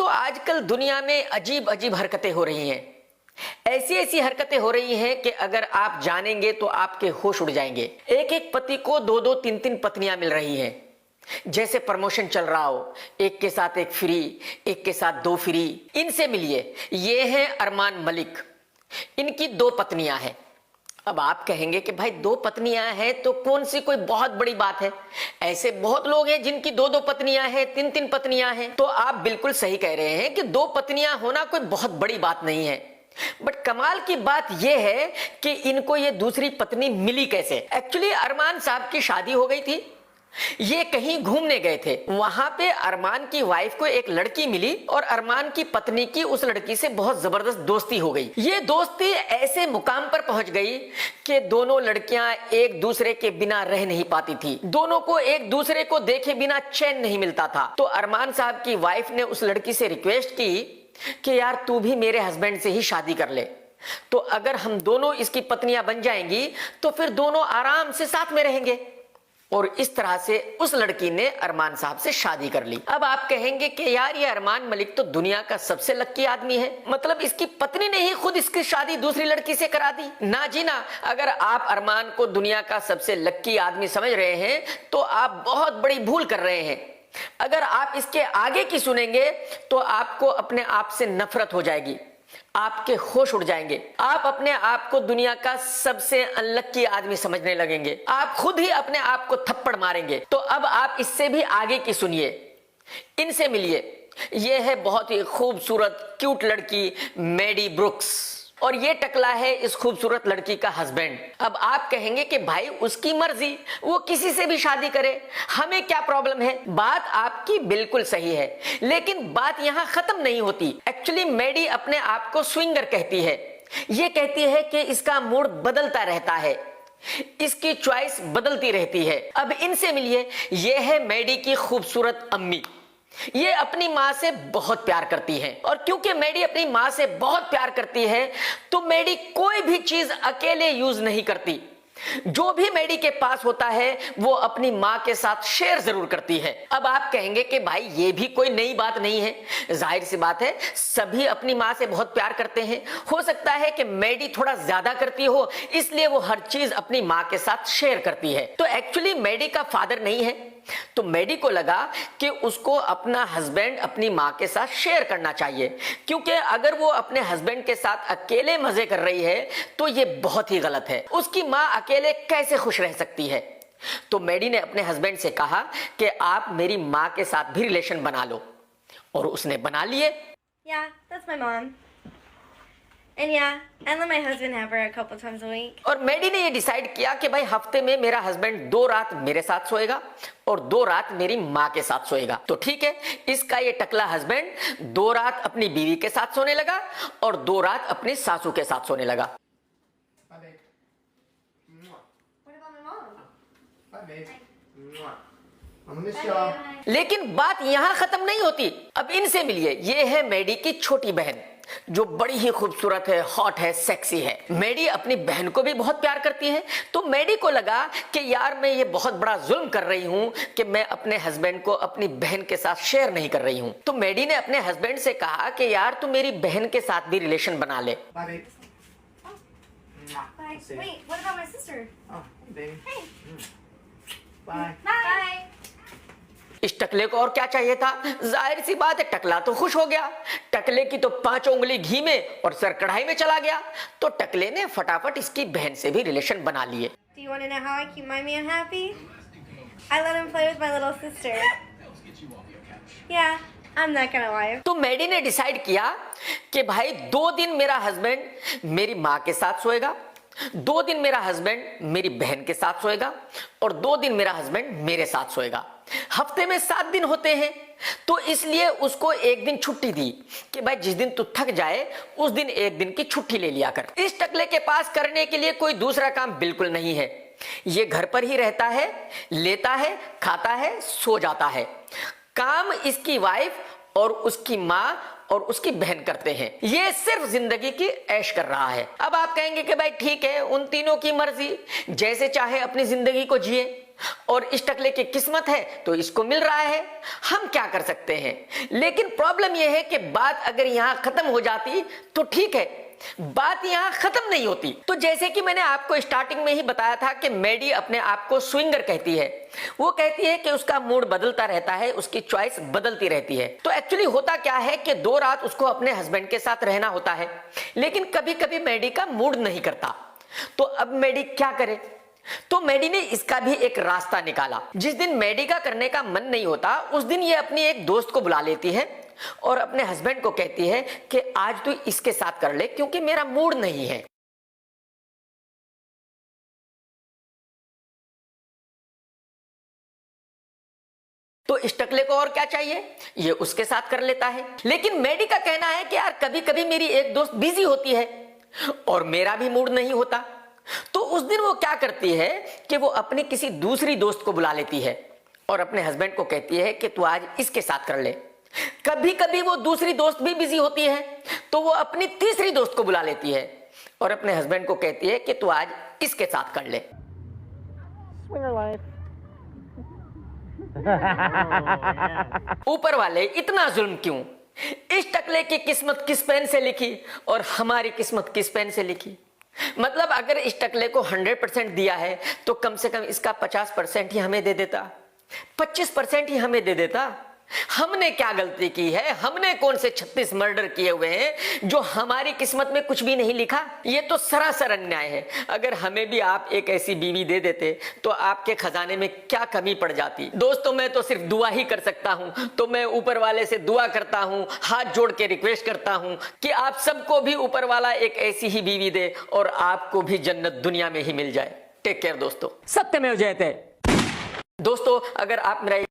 दोस्तों, आजकल दुनिया में अजीब अजीब हरकतें हो रही हैं। ऐसी ऐसी हरकतें हो रही हैं कि अगर आप जानेंगे तो आपके होश उड़ जाएंगे। एक एक पति को दो दो तीन तीन पत्नियां मिल रही हैं। जैसे प्रमोशन चल रहा हो, एक के साथ एक फ्री, एक के साथ दो फ्री। इनसे मिलिए। ये हैं अरमान मलिक। इनकी दो पत्नियां हैं। अब आप कहेंगे कि भाई दो पत्नियां हैं तो कौन सी कोई बहुत बड़ी बात है। ऐसे बहुत लोग हैं जिनकी दो दो पत्नियां हैं, तीन तीन पत्नियां हैं। तो आप बिल्कुल सही कह रहे हैं कि दो पत्नियां होना कोई बहुत बड़ी बात नहीं है। बट कमाल की बात यह है कि इनको ये दूसरी पत्नी मिली कैसे। एक्चुअली अरमान साहब की शादी हो गई थी। ये कहीं घूमने गए थे। वहां पे अरमान की वाइफ को एक लड़की मिली और अरमान की पत्नी की उस लड़की से बहुत जबरदस्त दोस्ती हो गई। ये दोस्ती ऐसे मुकाम पर पहुंच गई कि दोनों लड़कियां एक दूसरे के बिना रह नहीं पाती थी। दोनों को एक दूसरे को देखे बिना चैन नहीं मिलता था। तो अरमान साहब की वाइफ ने उस लड़की से रिक्वेस्ट की कि यार तू भी मेरे हस्बैंड से ही शादी कर ले, तो अगर हम दोनों इसकी पत्नियां बन जाएंगी तो फिर दोनों आराम से साथ में रहेंगे। और इस तरह से उस लड़की ने अरमान साहब से शादी कर ली। अब आप कहेंगे कि यार ये अरमान मलिक तो दुनिया का सबसे लक्की आदमी है, मतलब इसकी पत्नी ने ही खुद इसकी शादी दूसरी लड़की से करा दी। ना जी ना, अगर आप अरमान को दुनिया का सबसे लक्की आदमी समझ रहे हैं तो आप बहुत बड़ी भूल कर रहे हैं। अगर आप इसके आगे की सुनेंगे तो आपको अपने आप से नफरत हो जाएगी, आपके होश उड़ जाएंगे। आप अपने आप को दुनिया का सबसे अनलक्की आदमी समझने लगेंगे। आप खुद ही अपने आप को थप्पड़ मारेंगे। तो अब आप इससे भी आगे की सुनिए, इनसे मिलिए। यह है बहुत ही खूबसूरत क्यूट लड़की मैडी ब्रुक्स, और ये टकला है इस खूबसूरत लड़की का हस्बैंड। अब आप कहेंगे कि भाई उसकी मर्जी, वो किसी से भी शादी करे, हमें क्या प्रॉब्लम है। बात आपकी बिल्कुल सही है, लेकिन बात यहां खत्म नहीं होती। एक्चुअली मैडी अपने आप को स्विंगर कहती है। ये कहती है कि इसका मूड बदलता रहता है, इसकी चॉइस बदलती रहती है। अब इनसे मिलिए। ये है मैडी की खूबसूरत अम्मी। ये अपनी मां से बहुत प्यार करती है, और क्योंकि मैडी अपनी मां से बहुत प्यार करती है तो मैडी कोई भी चीज अकेले यूज नहीं करती। जो भी मैडी के पास होता है वो अपनी मां के साथ शेयर जरूर करती है। अब आप कहेंगे कि भाई ये भी कोई नई बात नहीं है, जाहिर सी बात है सभी अपनी मां से बहुत प्यार करते हैं। हो सकता है कि मैडी थोड़ा ज्यादा करती हो, इसलिए वो हर चीज अपनी मां के साथ शेयर करती है। तो एक्चुअली मैडी का फादर नहीं है, तो मैडी को लगा कि उसको अपना हस्बैंड अपनी मां के साथ शेयर करना चाहिए, क्योंकि अगर वो अपने हस्बैंड के साथ अकेले मजे कर रही है तो ये बहुत ही गलत है। उसकी मां अकेले कैसे खुश रह सकती है। तो मैडी ने अपने हस्बैंड से कहा कि आप मेरी मां के साथ भी रिलेशन बना लो, और उसने बना लिए। Yeah, that's my mom. And yeah, I let my husband have her a couple times a week. और मैडी ने ये डिसाइड किया कि भाई हफ्ते में मेरा हस्बैंड 2 रात मेरे साथ सोएगा और 2 रात मेरी माँ के साथ सोएगा। तो ठीक है, इसका ये टकला हस्बैंड 2 रात अपनी बीवी के साथ सोने लगा और 2 रात अपनी सासू के साथ सोने लगा। What about my mom? Bye, babe. I'm gonna miss y'all. लेकिन बात यहां खत्म नहीं होती। अब इनसे मिलिए। ये है मैडी की छोटी बहन, जो बड़ी ही खूबसूरत है, हॉट है, सेक्सी है। मैडी अपनी बहन को भी बहुत प्यार करती है। तो मैडी को लगा कि यार मैं ये बहुत बड़ा जुल्म कर रही हूं कि मैं अपने हस्बैंड को अपनी बहन के साथ शेयर नहीं कर रही हूं। तो मैडी ने अपने हस्बैंड से कहा कि यार तू मेरी बहन के साथ भी रिलेशन बना ले। Bye, babe. Bye. See. Wait, what about my sister? Oh, hey, baby. Hey. Bye. Bye. इस टकले को और क्या चाहिए था। जाहिर सी बात है टकला तो खुश हो गया। टकले की तो 5 उंगली घी में और सर कढ़ाई में चला गया। तो टकले ने फटाफट इसकी बहन से भी रिलेशन बना लिए। Do you want to know how I keep my man happy? I let him play with my little sister. Yeah, I'm not gonna lie. तो मैडी ने डिसाइड किया कि भाई 2 दिन मेरा हस्बैंड मेरी माँ के साथ सोएगा, 2 दिन मेरा हस्बैंड मेरी बहन के साथ सोएगा, और 2 दिन मेरा हस्बैंड मेरे साथ सोएगा। हफ्ते में 7 दिन होते हैं, तो इसलिए उसको एक दिन छुट्टी दी कि भाई जिस दिन तू थक जाए उस दिन एक दिन की छुट्टी ले लिया कर। इस टकले के पास करने के लिए कोई दूसरा काम बिल्कुल नहीं है। ये घर पर ही रहता है, लेता है, खाता है, सो जाता है। काम इसकी वाइफ और उसकी माँ और उसकी बहन करते हैं। ये सिर्फ जिंदगी की ऐश कर रहा है। अब आप कहेंगे कि भाई ठीक है, उन तीनों की मर्जी, जैसे चाहे अपनी जिंदगी को जिए। और इस टकले की किस्मत है तो इसको मिल रहा है, हम क्या कर सकते हैं। लेकिन प्रॉब्लम यह है कि बात अगर यहां खत्म हो जाती तो ठीक है, बात यहां खत्म नहीं होती। तो जैसे कि मैंने आपको स्टार्टिंग में ही बताया था कि मैडी अपने आप को स्विंगर कहती है। वो कहती है कि उसका मूड बदलता रहता है, उसकी चॉइस बदलती रहती है। तो एक्चुअली होता क्या है कि 2 रात उसको अपने हस्बैंड के साथ रहना होता है, लेकिन कभी कभी मैडी का मूड नहीं करता। तो अब मैडी क्या करे? तो मैडी ने इसका भी एक रास्ता निकाला। जिस दिन मैडी का करने का मन नहीं होता उस दिन ये अपनी एक दोस्त को बुला लेती है और अपने हस्बैंड को कहती है कि आज तू इसके साथ कर ले क्योंकि मेरा मूड नहीं है। तो इस टकले को और क्या चाहिए, ये उसके साथ कर लेता है। लेकिन मैडी का कहना है कि यार कभी कभी मेरी एक दोस्त बिजी होती है और मेरा भी मूड नहीं होता। तो उस दिन वो क्या करती है कि वो अपनी किसी दूसरी दोस्त को बुला लेती है और अपने हस्बैंड को कहती है कि तू आज इसके साथ कर ले। कभी कभी वो दूसरी दोस्त भी बिजी होती है तो वो अपनी तीसरी दोस्त को बुला लेती है और अपने हस्बैंड को कहती है कि तू आज इसके साथ कर ले। ऊपर वाले इतना जुल्म क्यों? इस टकले की किस्मत किस पेन से लिखी और हमारी किस्मत किस पेन से लिखी? मतलब अगर इस टकले को 100% दिया है तो कम से कम इसका 50% ही हमें दे देता, 25% ही हमें दे देता। हमने क्या गलती की है? हमने कौन से 36 मर्डर किए हुए हैं जो हमारी किस्मत में कुछ भी नहीं लिखा? ये तो सरासर अन्याय है। अगर हमें भी आप एक ऐसी बीवी दे देते तो आपके खजाने में क्या कमी पड़ जाती? दोस्तों मैं तो सिर्फ दुआ ही कर सकता हूं। तो मैं ऊपर वाले से दुआ करता हूं, हाथ जोड़ के रिक्वेस्ट करता हूं कि आप सबको भी ऊपर वाला एक ऐसी ही बीवी दे और आपको भी जन्नत दुनिया में ही मिल जाए। टेक केयर दोस्तों। सत्यमेव जयते। दोस्तों अगर आप मेरा